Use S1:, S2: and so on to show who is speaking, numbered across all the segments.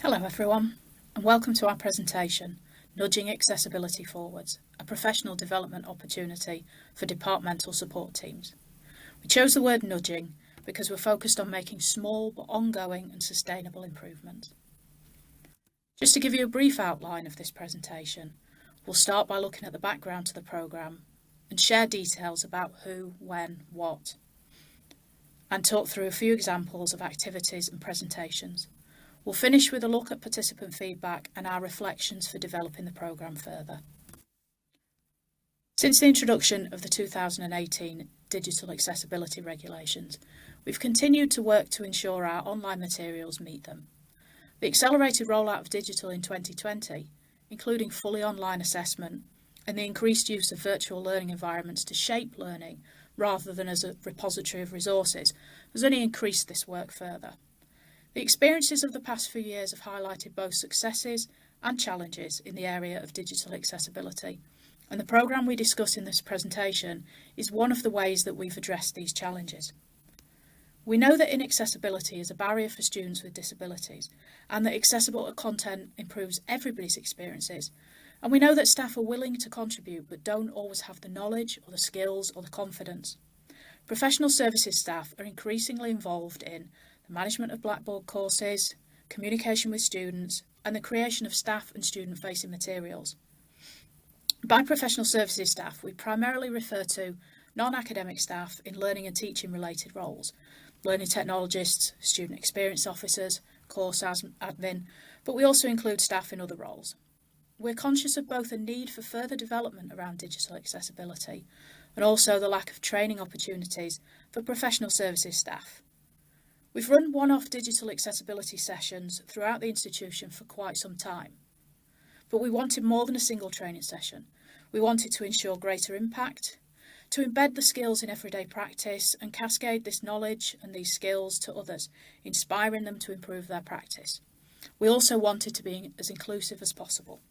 S1: Hello everyone, and welcome to our presentation, Nudging Accessibility Forwards, a professional development opportunity for departmental support teams. We chose the word nudging because we're focused on making small but ongoing and sustainable improvements. Just to give you a brief outline of this presentation, we'll start by looking at the background to the programme and share details about who, when, what, and talk through a few examples of activities and presentations. We'll finish with a look at participant feedback and our reflections for developing the programme further. Since the introduction of the 2018 Digital Accessibility Regulations, we've continued to work to ensure our online materials meet them. The accelerated rollout of digital in 2020, including fully online assessment and the increased use of virtual learning environments to shape learning rather than as a repository of resources, has only increased this work further. The experiences of the past few years have highlighted both successes and challenges in the area of digital accessibility, and the programme we discuss in this presentation is one of the ways that we've addressed these challenges. We know that inaccessibility is a barrier for students with disabilities, and that accessible content improves everybody's experiences, and we know that staff are willing to contribute but don't always have the knowledge or the skills or the confidence. Professional services staff are increasingly involved in the management of Blackboard courses, communication with students, and the creation of staff and student-facing materials. By professional services staff, we primarily refer to non-academic staff in learning and teaching related roles, learning technologists, student experience officers, course admin, but we also include staff in other roles. We're conscious of both a need for further development around digital accessibility and also the lack of training opportunities for professional services staff. We've run one-off digital accessibility sessions throughout the institution for quite some time, but we wanted more than a single training session. We wanted to ensure greater impact, to embed the skills in everyday practice and cascade this knowledge and these skills to others, inspiring them to improve their practice. We also wanted to be as inclusive as possible.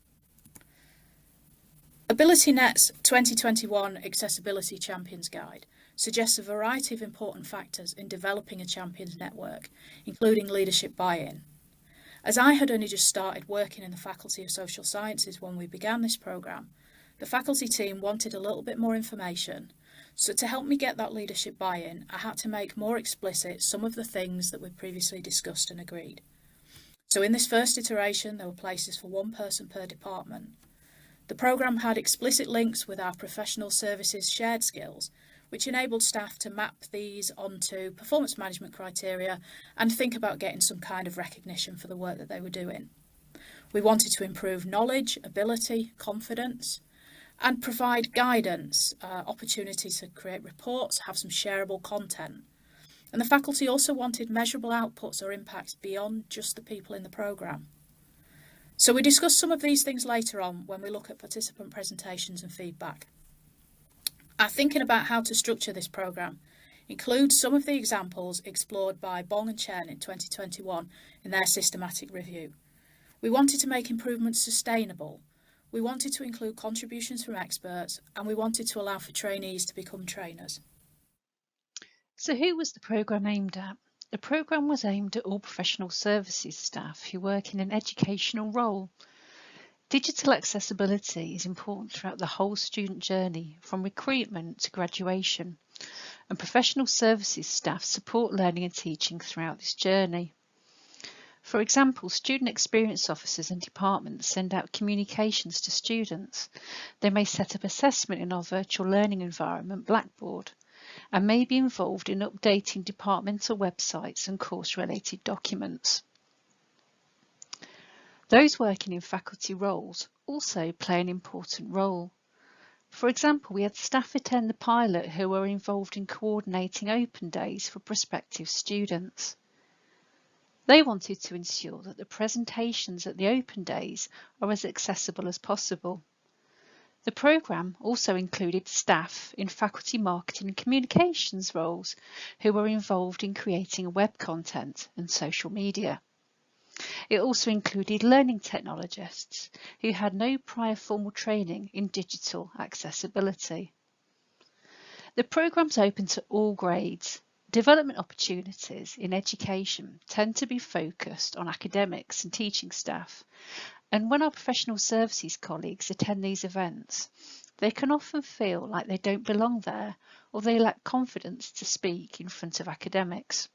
S1: AbilityNet's 2021 Accessibility Champions Guide suggests a variety of important factors in developing a champions network, including leadership buy-in. As I had only just started working in the Faculty of Social Sciences when we began this programme, the faculty team wanted a little bit more information, so to help me get that leadership buy-in, I had to make more explicit some of the things that we'd previously discussed and agreed. So in this first iteration, there were places for one person per department. The programme had explicit links with our professional services shared skills, which enabled staff to map these onto performance management criteria and think about getting some kind of recognition for the work that they were doing. We wanted to improve knowledge, ability, confidence, and provide guidance, opportunities to create reports, have some shareable content. And the faculty also wanted measurable outputs or impacts beyond just the people in the programme. So we discuss some of these things later on when we look at participant presentations and feedback. Our thinking about how to structure this programme includes some of the examples explored by Bong and Chen in 2021 in their systematic review. We wanted to make improvements sustainable, we wanted to include contributions from experts, and we wanted to allow for trainees to become trainers.
S2: So who was the programme aimed at? The programme was aimed at all professional services staff who work in an educational role. Digital accessibility is important throughout the whole student journey, from recruitment to graduation, and professional services staff support learning and teaching throughout this journey. For example, student experience officers and departments send out communications to students. They may set up assessment in our virtual learning environment, Blackboard, and may be involved in updating departmental websites and course-related documents. Those working in faculty roles also play an important role. For example, we had staff attend the pilot who were involved in coordinating open days for prospective students. They wanted to ensure that the presentations at the open days are as accessible as possible. The programme also included staff in faculty marketing and communications roles who were involved in creating web content and social media. It also included learning technologists who had no prior formal training in digital accessibility. The programme's open to all grades, Development opportunities in education tend to be focused on academics and teaching staff, and when our professional services colleagues attend these events, they can often feel like they don't belong there or they lack confidence to speak in front of academics.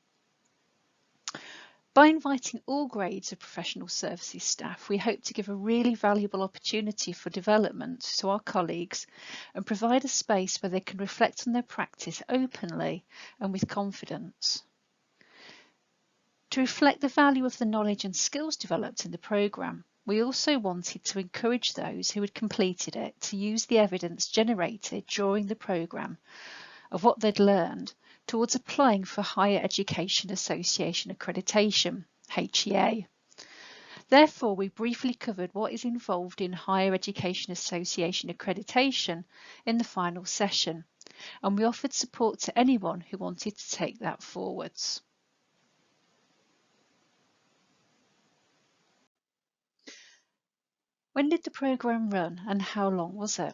S2: By inviting all grades of professional services staff, we hope to give a really valuable opportunity for development to our colleagues and provide a space where they can reflect on their practice openly and with confidence. To reflect the value of the knowledge and skills developed in the programme, we also wanted to encourage those who had completed it to use the evidence generated during the programme of what they'd learned towards applying for Higher Education Association accreditation, HEA. Therefore, we briefly covered what is involved in Higher Education Association accreditation in the final session, and we offered support to anyone who wanted to take that forwards. When did the programme run and how long was it?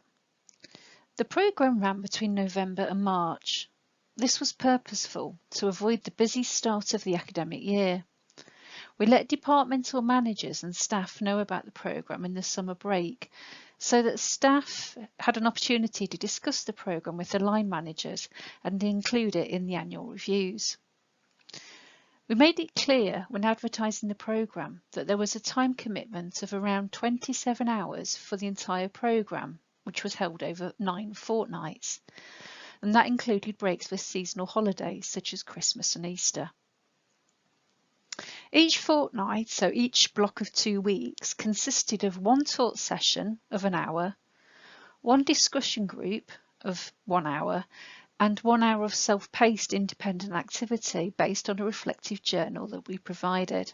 S2: The programme ran between November and March. This was purposeful to avoid the busy start of the academic year. We let departmental managers and staff know about the programme in the summer break so that staff had an opportunity to discuss the programme with the line managers and include it in the annual reviews. We made it clear when advertising the programme that there was a time commitment of around 27 hours for the entire programme, which was held over 9 fortnights, and that included breaks for seasonal holidays such as Christmas and Easter. Each fortnight, so each block of 2 weeks, consisted of one taught session of an hour, one discussion group of 1 hour, and 1 hour of self-paced independent activity based on a reflective journal that we provided.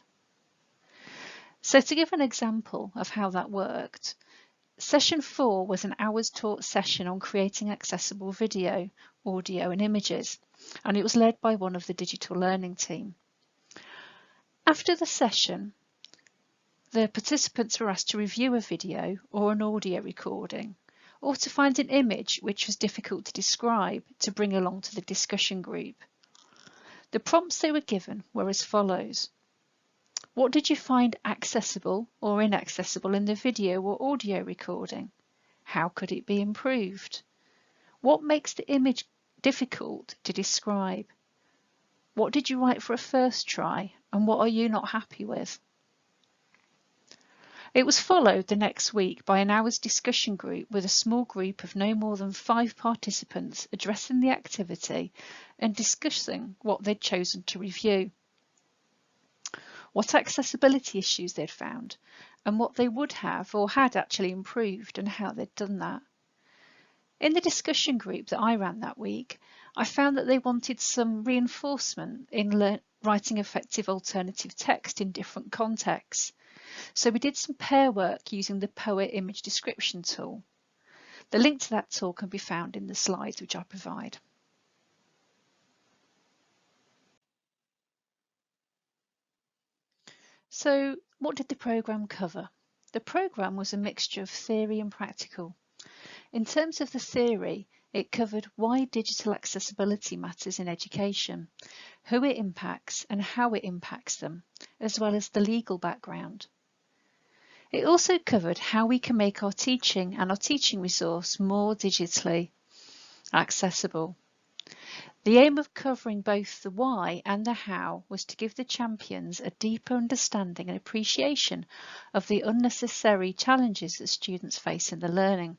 S2: So to give an example of how that worked, Session 4 was an hour's taught session on creating accessible video, audio and images, and it was led by one of the digital learning team. After the session, the participants were asked to review a video or an audio recording, or to find an image which was difficult to describe to bring along to the discussion group. The prompts they were given were as follows. What did you find accessible or inaccessible in the video or audio recording? How could it be improved? What makes the image difficult to describe? What did you write for a first try and what are you not happy with? It was followed the next week by an hour's discussion group with a small group of no more than 5 participants addressing the activity and discussing what they'd chosen to review, what accessibility issues they'd found, and what they would have or had actually improved and how they'd done that. In the discussion group that I ran that week, I found that they wanted some reinforcement in writing effective alternative text in different contexts. So we did some pair work using the Poet image description tool. The link to that tool can be found in the slides which I provide. So what did the programme cover? The programme was a mixture of theory and practical. In terms of the theory, it covered why digital accessibility matters in education, who it impacts and how it impacts them, as well as the legal background. It also covered how we can make our teaching and our teaching resource more digitally accessible. The aim of covering both the why and the how was to give the champions a deeper understanding and appreciation of the unnecessary challenges that students face in their learning,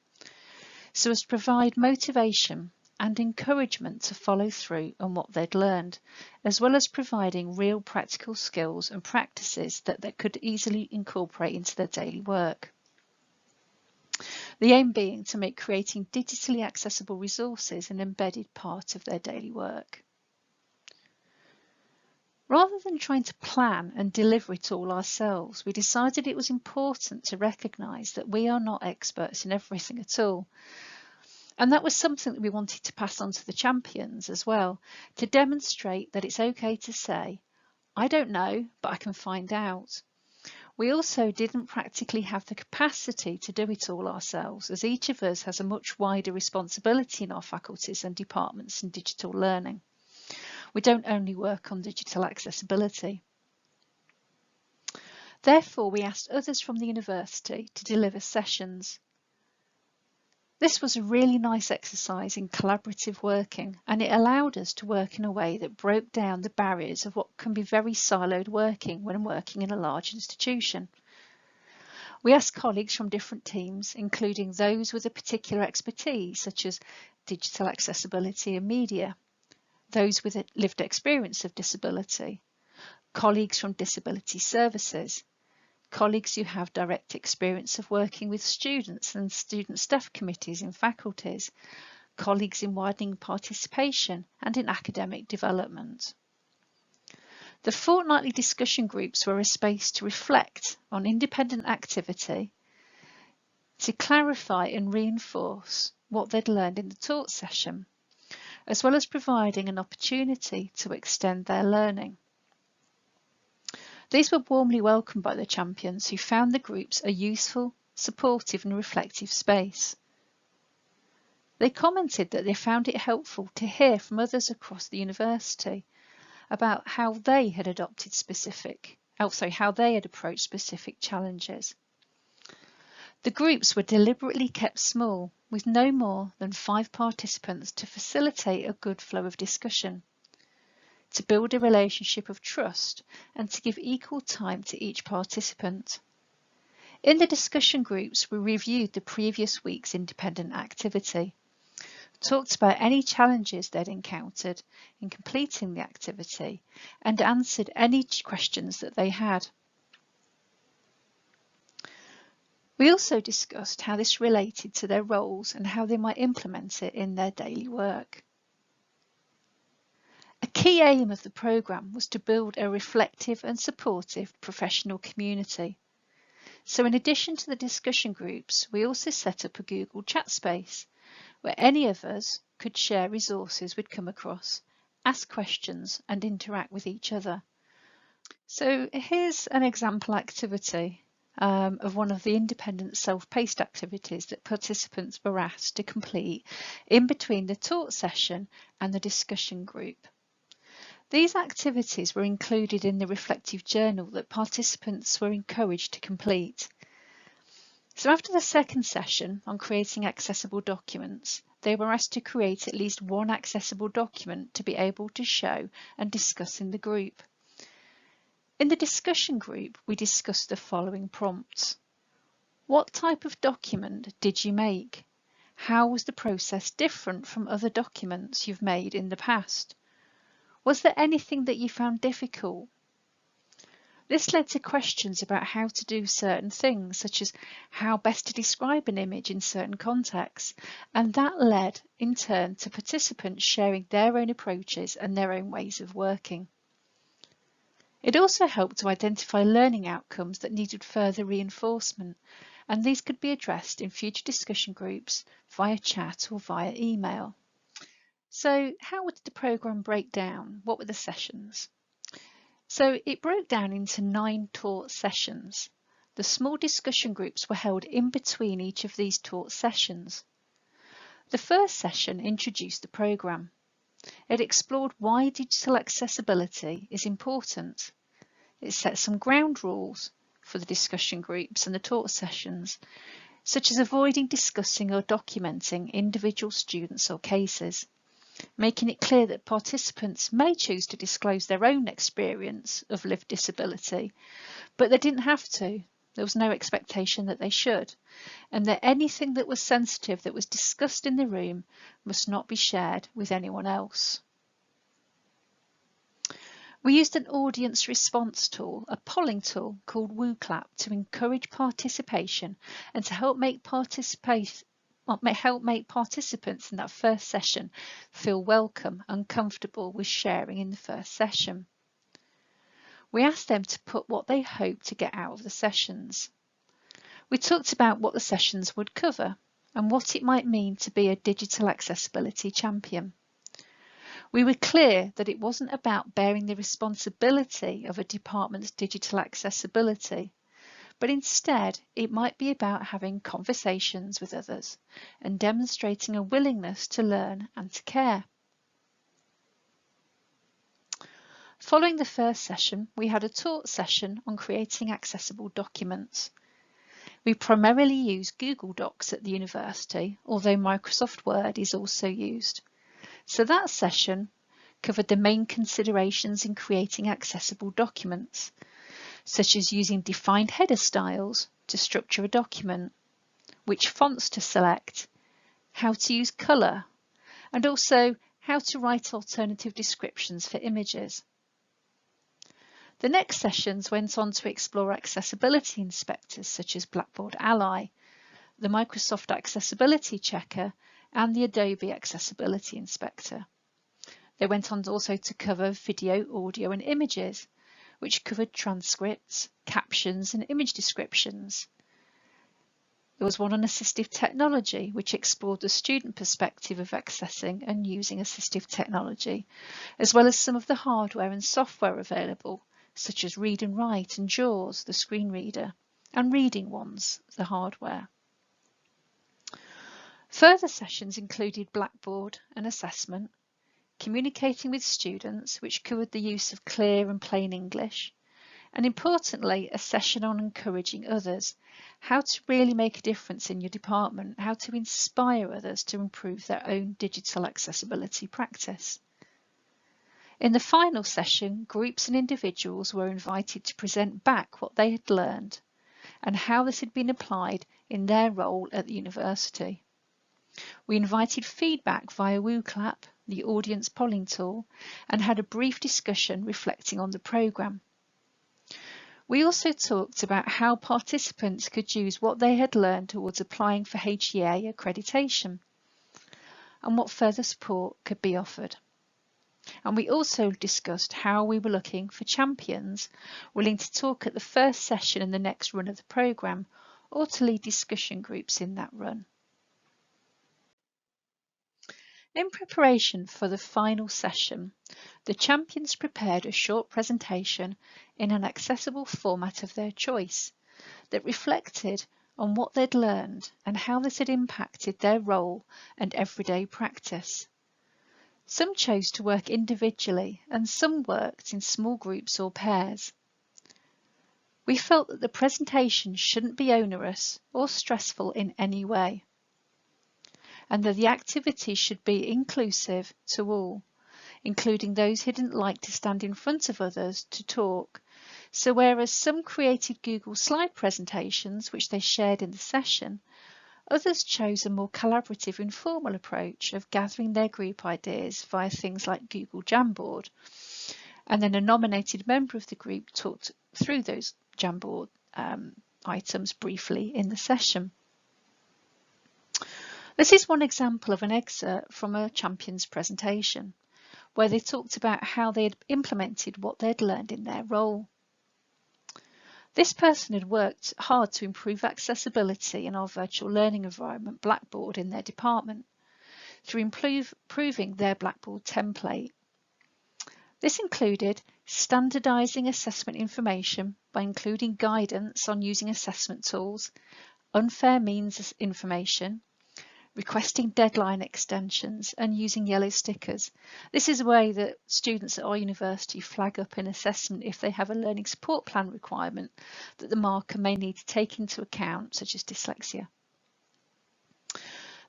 S2: so as to provide motivation and encouragement to follow through on what they'd learned, as well as providing real practical skills and practices that they could easily incorporate into their daily work. The aim being to make creating digitally accessible resources an embedded part of their daily work. Rather than trying to plan and deliver it all ourselves, we decided it was important to recognise that we are not experts in everything at all. And that was something that we wanted to pass on to the champions as well, to demonstrate that it's okay to say, I don't know, but I can find out. We also didn't practically have the capacity to do it all ourselves, as each of us has a much wider responsibility in our faculties and departments in digital learning. We don't only work on digital accessibility. Therefore, we asked others from the university to deliver sessions. This was a really nice exercise in collaborative working, and it allowed us to work in a way that broke down the barriers of what can be very siloed working when working in a large institution. We asked colleagues from different teams, including those with a particular expertise, such as digital accessibility and media, those with a lived experience of disability, colleagues from disability services, colleagues who have direct experience of working with students and student staff committees in faculties, colleagues in widening participation and in academic development. The fortnightly discussion groups were a space to reflect on independent activity, to clarify and reinforce what they'd learned in the taught session, as well as providing an opportunity to extend their learning. These were warmly welcomed by the champions, who found the groups a useful, supportive and reflective space. They commented that they found it helpful to hear from others across the university about how they had approached specific challenges. The groups were deliberately kept small, with no more than 5 participants, to facilitate a good flow of discussion, to build a relationship of trust, and to give equal time to each participant. In the discussion groups, we reviewed the previous week's independent activity, talked about any challenges they'd encountered in completing the activity, and answered any questions that they had. We also discussed how this related to their roles and how they might implement it in their daily work. A key aim of the programme was to build a reflective and supportive professional community. So in addition to the discussion groups, we also set up a Google chat space where any of us could share resources we'd come across, ask questions and interact with each other. So here's an example activity of one of the independent self-paced activities that participants were asked to complete in between the taught session and the discussion group. These activities were included in the reflective journal that participants were encouraged to complete. So after the second session on creating accessible documents, they were asked to create at least one accessible document to be able to show and discuss in the group. In the discussion group, we discussed the following prompts. What type of document did you make? How was the process different from other documents you've made in the past? Was there anything that you found difficult? This led to questions about how to do certain things, such as how best to describe an image in certain contexts, and that led in turn to participants sharing their own approaches and their own ways of working. It also helped to identify learning outcomes that needed further reinforcement, and these could be addressed in future discussion groups via chat or via email. So how did the programme break down? What were the sessions? So it broke down into 9 taught sessions. The small discussion groups were held in between each of these taught sessions. The first session introduced the programme. It explored why digital accessibility is important. It set some ground rules for the discussion groups and the taught sessions, such as avoiding discussing or documenting individual students or cases, making it clear that participants may choose to disclose their own experience of lived disability, but they didn't have to. There was no expectation that they should, and that anything that was sensitive that was discussed in the room must not be shared with anyone else. We used an audience response tool, a polling tool called WooClap, to encourage participation and to help make participants in that first session feel welcome and comfortable with sharing in the first session. We asked them to put what they hoped to get out of the sessions. We talked about what the sessions would cover and what it might mean to be a digital accessibility champion. We were clear that it wasn't about bearing the responsibility of a department's digital accessibility, but instead it might be about having conversations with others and demonstrating a willingness to learn and to care. Following the first session, we had a taught session on creating accessible documents. We primarily use Google Docs at the university, although Microsoft Word is also used. So that session covered the main considerations in creating accessible documents, such as using defined header styles to structure a document, which fonts to select, how to use colour, and also how to write alternative descriptions for images. The next sessions went on to explore accessibility inspectors such as Blackboard Ally, the Microsoft Accessibility Checker, and the Adobe Accessibility Inspector. They went on also to cover video, audio and images, which covered transcripts, captions and image descriptions. There was one on assistive technology, which explored the student perspective of accessing and using assistive technology, as well as some of the hardware and software available, such as Read and Write and JAWS, the screen reader, and Reading Ones, the hardware. Further sessions included Blackboard and assessment, communicating with students, which covered the use of clear and plain English, and importantly, a session on encouraging others, how to really make a difference in your department, how to inspire others to improve their own digital accessibility practice. In the final session, groups and individuals were invited to present back what they had learned and how this had been applied in their role at the university. We invited feedback via WooClap, the audience polling tool, and had a brief discussion reflecting on the programme. We also talked about how participants could use what they had learned towards applying for HEA accreditation and what further support could be offered. And we also discussed how we were looking for champions willing to talk at the first session in the next run of the programme or to lead discussion groups in that run. In preparation for the final session, the champions prepared a short presentation in an accessible format of their choice that reflected on what they'd learned and how this had impacted their role and everyday practice. Some chose to work individually and some worked in small groups or pairs. We felt that the presentation shouldn't be onerous or stressful in any way, and that the activities should be inclusive to all, including those who didn't like to stand in front of others to talk. So whereas some created Google slide presentations, which they shared in the session, others chose a more collaborative, informal approach of gathering their group ideas via things like Google Jamboard, and then a nominated member of the group talked through those Jamboard items briefly in the session. This is one example of an excerpt from a champion's presentation, where they talked about how they had implemented what they'd learned in their role. This person had worked hard to improve accessibility in our virtual learning environment, Blackboard, in their department, through improving their Blackboard template. This included standardising assessment information by including guidance on using assessment tools, unfair means information, requesting deadline extensions and using yellow stickers. This is a way that students at our university flag up in assessment if they have a learning support plan requirement that the marker may need to take into account, such as dyslexia.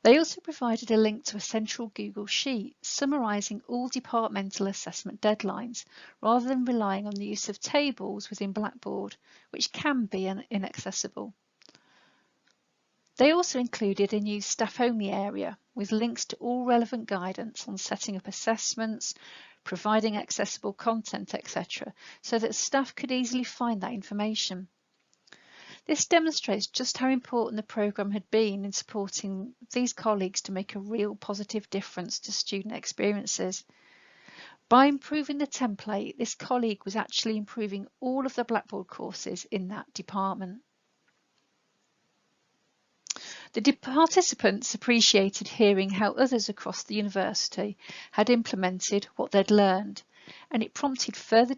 S2: They also provided a link to a central Google Sheet summarising all departmental assessment deadlines, rather than relying on the use of tables within Blackboard, which can be inaccessible. They also included a new staff-only area with links to all relevant guidance on setting up assessments, providing accessible content, etc., so that staff could easily find that information. This demonstrates just how important the programme had been in supporting these colleagues to make a real positive difference to student experiences. By improving the template, this colleague was actually improving all of the Blackboard courses in that department. The participants appreciated hearing how others across the university had implemented what they'd learned, and it prompted further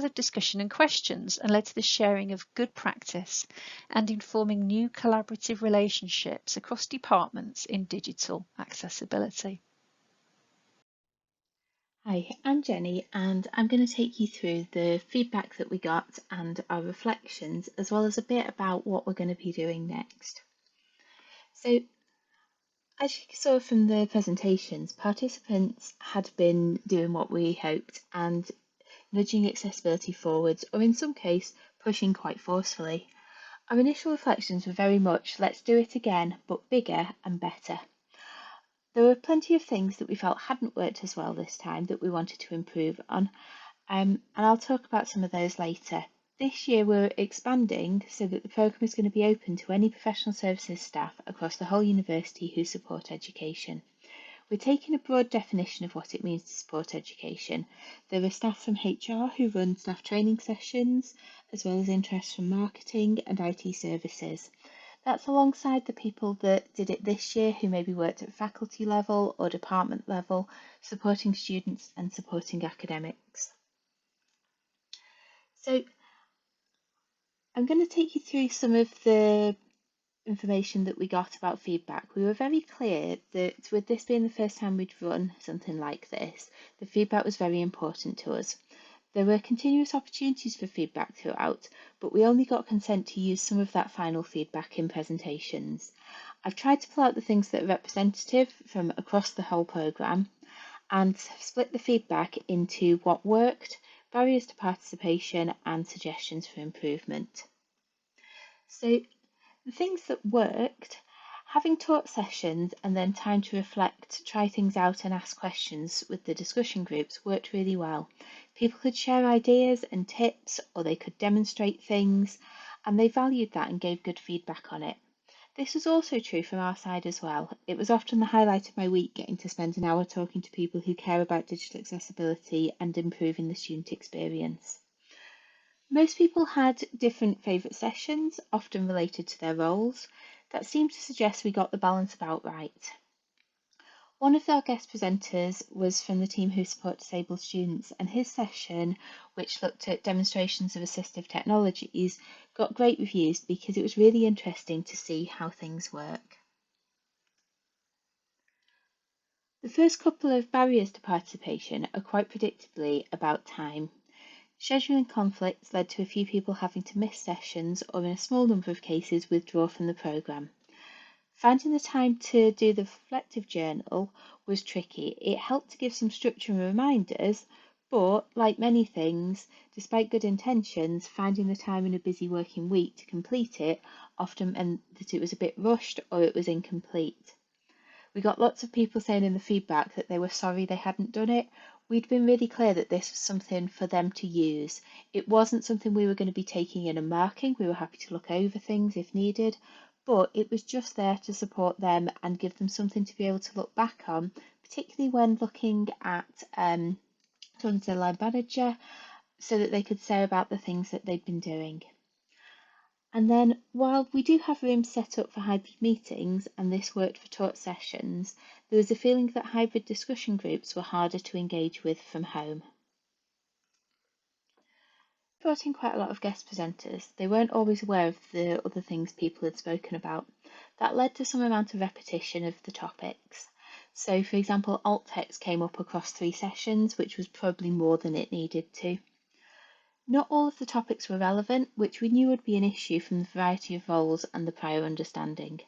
S2: discussion and questions and led to the sharing of good practice and informing new collaborative relationships across departments in digital accessibility.
S3: Hi, I'm Jenny, and I'm going to take you through the feedback that we got and our reflections, as well as a bit about what we're going to be doing next. So, as you saw from the presentations, participants had been doing what we hoped and nudging accessibility forwards, or in some case, pushing quite forcefully. Our initial reflections were very much, let's do it again, but bigger and better. There were plenty of things that we felt hadn't worked as well this time that we wanted to improve on, and I'll talk about some of those later. This year we're expanding so that the programme is going to be open to any professional services staff across the whole university who support education. We're taking a broad definition of what it means to support education. There are staff from HR who run staff training sessions, as well as interest from marketing and IT services. That's alongside the people that did it this year who maybe worked at faculty level or department level, supporting students and supporting academics. So I'm going to take you through some of the information that we got about feedback. We were very clear that with this being the first time we'd run something like this, the feedback was very important to us. There were continuous opportunities for feedback throughout, but we only got consent to use some of that final feedback in presentations. I've tried to pull out the things that are representative from across the whole programme and split the feedback into what worked, barriers to participation and suggestions for improvement. So the things that worked, having taught sessions and then time to reflect, try things out and ask questions with the discussion groups worked really well. People could share ideas and tips, or they could demonstrate things, and they valued that and gave good feedback on it. This was also true from our side as well. It was often the highlight of my week getting to spend an hour talking to people who care about digital accessibility and improving the student experience. Most people had different favourite sessions, often related to their roles. That seemed to suggest we got the balance about right. One of our guest presenters was from the team who support disabled students, and his session, which looked at demonstrations of assistive technologies, got great reviews because it was really interesting to see how things work. The first couple of barriers to participation are quite predictably about time. Scheduling conflicts led to a few people having to miss sessions or, in a small number of cases, withdraw from the programme. Finding the time to do the reflective journal was tricky. It helped to give some structure and reminders, but like many things, despite good intentions, finding the time in a busy working week to complete it often meant that it was a bit rushed or it was incomplete. We got lots of people saying in the feedback that they were sorry they hadn't done it. We'd been really clear that this was something for them to use. It wasn't something we were going to be taking in and marking. We were happy to look over things if needed, but it was just there to support them and give them something to be able to look back on, particularly when looking at talking to their line manager, so that they could say about the things that they'd been doing. And then, while we do have rooms set up for hybrid meetings, and this worked for taught sessions, there was a feeling that hybrid discussion groups were harder to engage with from home. Brought in quite a lot of guest presenters. They weren't always aware of the other things people had spoken about. That led to some amount of repetition of the topics. So, for example, alt text came up across 3 sessions, which was probably more than it needed to. Not all of the topics were relevant, which we knew would be an issue from the variety of roles and the prior understanding.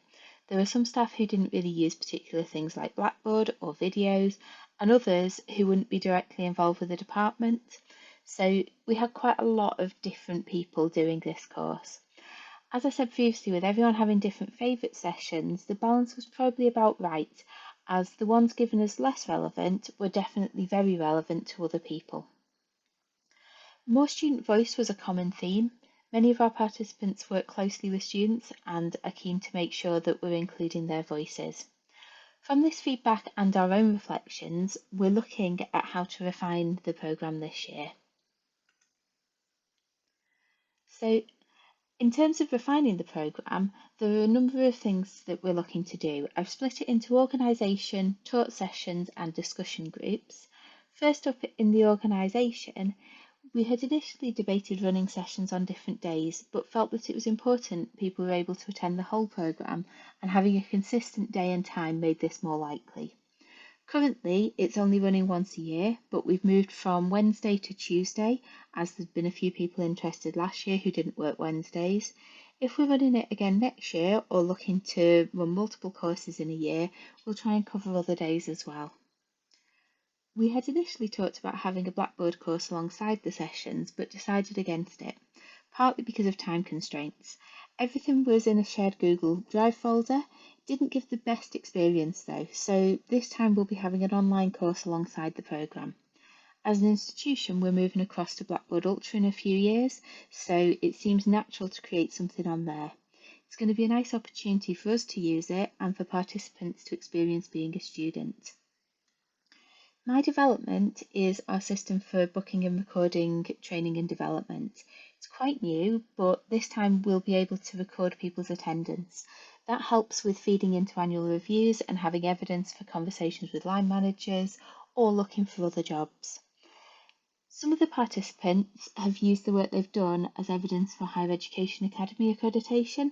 S3: There were some staff who didn't really use particular things like Blackboard or videos, and others who wouldn't be directly involved with the department. So we had quite a lot of different people doing this course. As I said previously, with everyone having different favourite sessions, the balance was probably about right, as the ones given as less relevant were definitely very relevant to other people. More student voice was a common theme. Many of our participants work closely with students and are keen to make sure that we're including their voices. From this feedback and our own reflections, we're looking at how to refine the programme this year. So, in terms of refining the programme, there are a number of things that we're looking to do. I've split it into organisation, taught sessions and discussion groups. First up in the organisation, we had initially debated running sessions on different days, but felt that it was important people were able to attend the whole programme, and having a consistent day and time made this more likely. Currently, it's only running once a year, but we've moved from Wednesday to Tuesday, as there's been a few people interested last year who didn't work Wednesdays. If we're running it again next year or looking to run multiple courses in a year, we'll try and cover other days as well. We had initially talked about having a Blackboard course alongside the sessions, but decided against it, partly because of time constraints. Everything was in a shared Google Drive folder. Didn't give the best experience though, so this time we'll be having an online course alongside the programme. As an institution, we're moving across to Blackboard Ultra in a few years, so it seems natural to create something on there. It's going to be a nice opportunity for us to use it and for participants to experience being a student. My Development is our system for booking and recording training and development. It's quite new, but this time we'll be able to record people's attendance. That helps with feeding into annual reviews and having evidence for conversations with line managers or looking for other jobs. Some of the participants have used the work they've done as evidence for Higher Education Academy accreditation.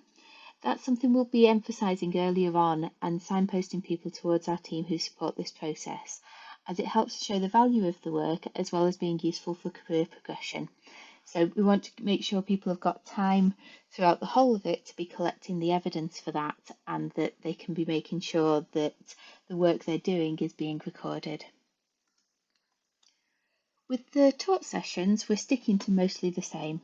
S3: That's something we'll be emphasising earlier on and signposting people towards our team who support this process, as it helps to show the value of the work as well as being useful for career progression. So we want to make sure people have got time throughout the whole of it to be collecting the evidence for that and that they can be making sure that the work they're doing is being recorded. With the taught sessions, we're sticking to mostly the same.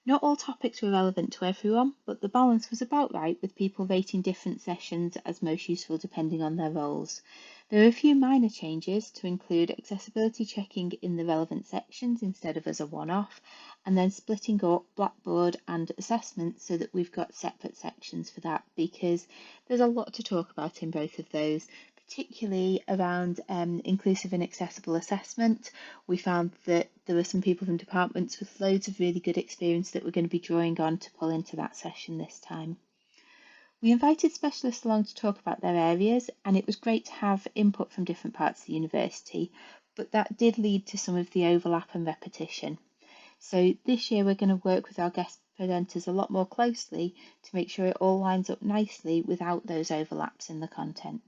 S3: Not all topics were relevant to everyone, but the balance was about right, with people rating different sessions as most useful depending on their roles. There are a few minor changes to include accessibility checking in the relevant sections instead of as a one-off, and then splitting up Blackboard and assessment so that we've got separate sections for that, because there's a lot to talk about in both of those, particularly around inclusive and accessible assessment. We found that there were some people from departments with loads of really good experience that we're going to be drawing on to pull into that session this time. We invited specialists along to talk about their areas, and it was great to have input from different parts of the university, but that did lead to some of the overlap and repetition. So this year we're going to work with our guest presenters a lot more closely to make sure it all lines up nicely without those overlaps in the content.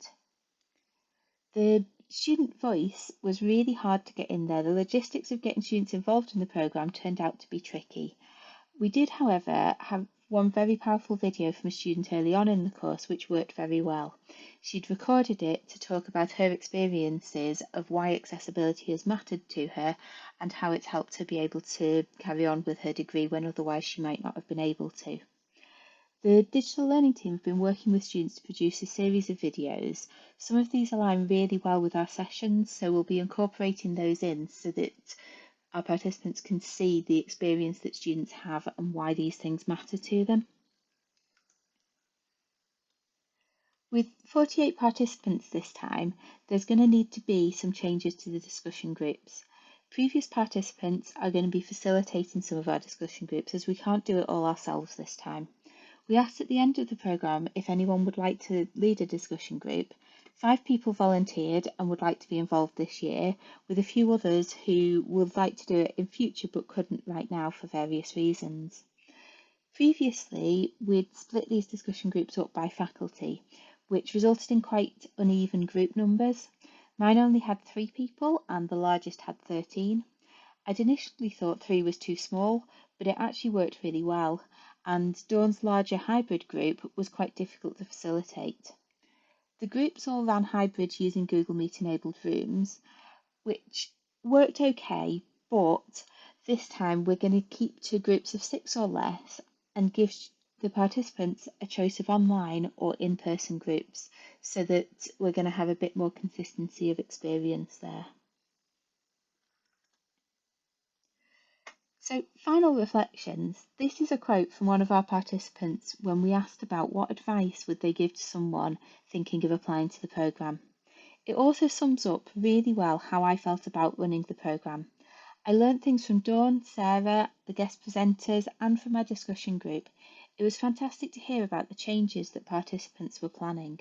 S3: The student voice was really hard to get in there. The logistics of getting students involved in the programme turned out to be tricky. We did, however, have one very powerful video from a student early on in the course which worked very well. She'd recorded it to talk about her experiences of why accessibility has mattered to her and how it's helped her be able to carry on with her degree when otherwise she might not have been able to. The digital learning team have been working with students to produce a series of videos. Some of these align really well with our sessions, so we'll be incorporating those in so that our participants can see the experience that students have and why these things matter to them. With 48 participants this time, there's going to need to be some changes to the discussion groups. Previous participants are going to be facilitating some of our discussion groups as we can't do it all ourselves this time. We asked at the end of the programme if anyone would like to lead a discussion group. 5 people volunteered and would like to be involved this year, with a few others who would like to do it in future but couldn't right now for various reasons. Previously, we'd split these discussion groups up by faculty, which resulted in quite uneven group numbers. Mine only had 3 people and the largest had 13. I'd initially thought 3 was too small, but it actually worked really well, and Dawn's larger hybrid group was quite difficult to facilitate. The groups all ran hybrid using Google Meet enabled rooms, which worked okay, but this time we're going to keep to groups of 6 or less and give the participants a choice of online or in-person groups so that we're going to have a bit more consistency of experience there. So, final reflections. This is a quote from one of our participants when we asked about what advice would they give to someone thinking of applying to the programme. It also sums up really well how I felt about running the programme. I learnt things from Dawn, Sarah, the guest presenters, and from our discussion group. It was fantastic to hear about the changes that participants were planning.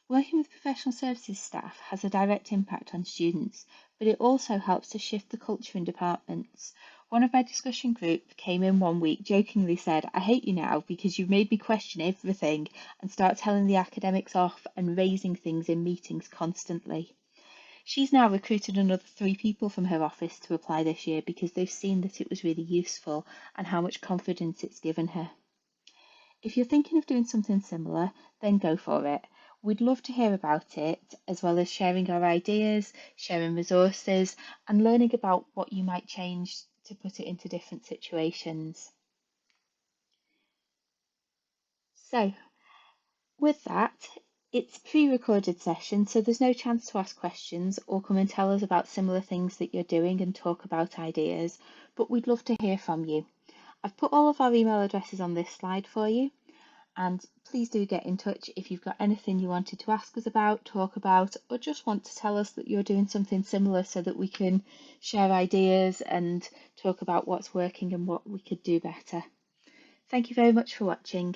S3: Working with professional services staff has a direct impact on students, but it also helps to shift the culture in departments. One of my discussion group came in one week, jokingly said, "I hate you now because you've made me question everything and start telling the academics off and raising things in meetings constantly." She's now recruited another 3 people from her office to apply this year because they've seen that it was really useful and how much confidence it's given her. If you're thinking of doing something similar, then go for it. We'd love to hear about it, as well as sharing our ideas, sharing resources, and learning about what you might change to put it into different situations. So, with that, it's a pre-recorded session, so there's no chance to ask questions or come and tell us about similar things that you're doing and talk about ideas, but we'd love to hear from you. I've put all of our email addresses on this slide for you, and please do get in touch if you've got anything you wanted to ask us about, talk about, or just want to tell us that you're doing something similar so that we can share ideas and talk about what's working and what we could do better. Thank you very much for watching.